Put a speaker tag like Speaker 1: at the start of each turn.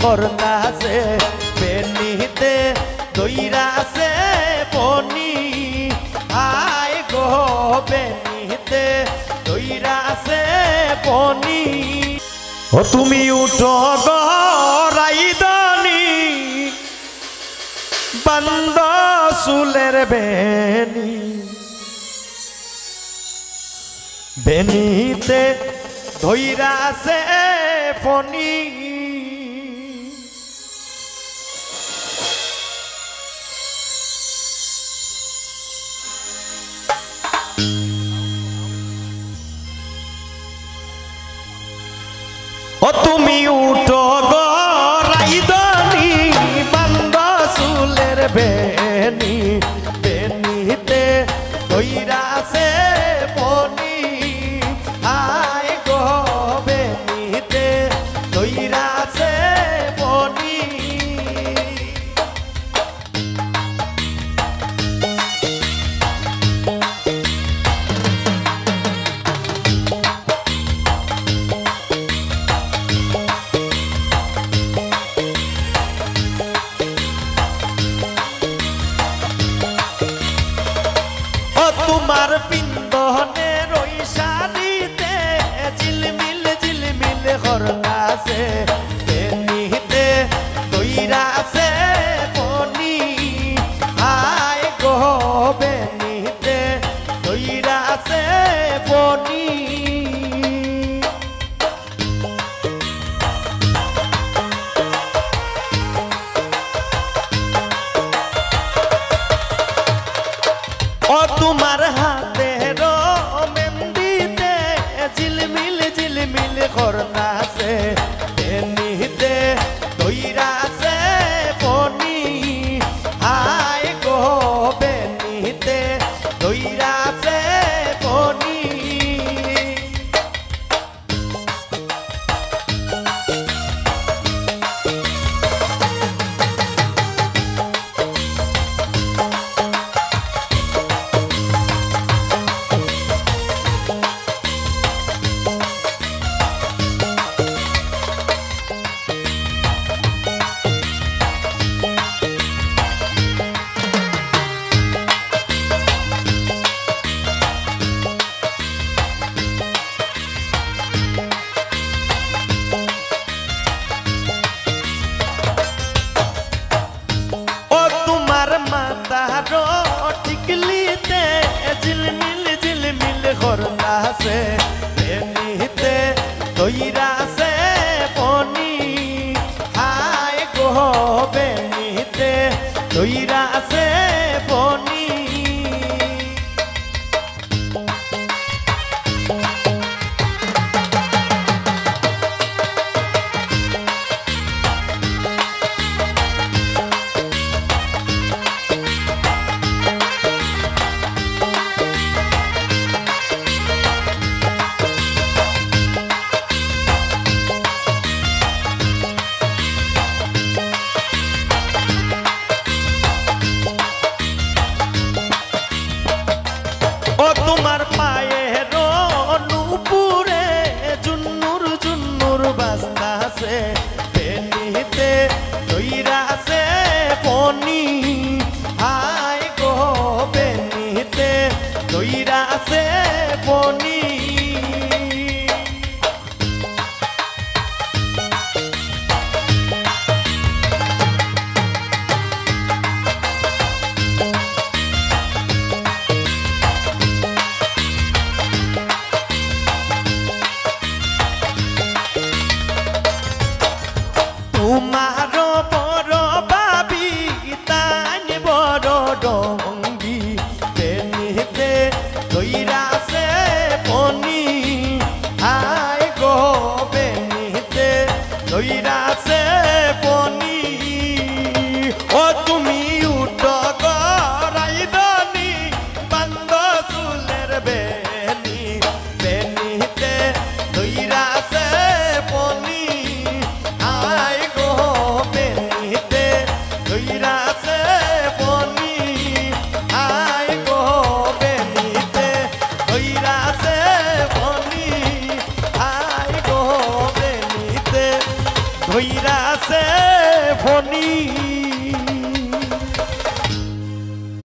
Speaker 1: করতাছে বেনিতে দইরাছে বনি আয় গো বেনিতে দইরাছে বনি ও তুমি উঠো গো রাইদানি বন্ধ চুলের বেনি বেনিতে ধইরাছে ফনি ও তুমি উঠো গো রাইদানি বন্ধ চুলের বেনি বেনিতে ধইরাছে ফনি আয় গো বেনিতে ধইরাছে ফনি তোমার পিন্দনে রই শাড়িতে ঝিলমিল ঝিলমিল করতাছে বেনিতে দইরাছে বনি আয় গো বেনিতে দইরাছে বনি ও তোমার হাতের মেহেন্দিতে ঝিলমিল ঝিলমিল করতাছে বেনিতে দইরাছে বনি আয় গো বেনিতে দইরাছে বনি মাতারো টিকলিতে ঝিলমিল ঝিলমিল করতাছে বেনিতে দইরাছে বনি আয় গো বেনিতে দইরাছে বনি ও তোমার পায়ের নুপুরে জুন্নুর জুন্নুর বাজতাছে বেনিতে দইরাছে বনি আয় গো বেনিতে দইরাছে বনি তোমার বড় বাবি তাই বড় ডঙ্গি বেনিতে দইরাছে বনি আয় গো বেনিতে দইরাছে বনি ও তুমি উঠো গো রাইদানি বন্ধ চুলের বেনি বেনিতে দইরাছে বনি আয় গো ধৈরাছে ফনি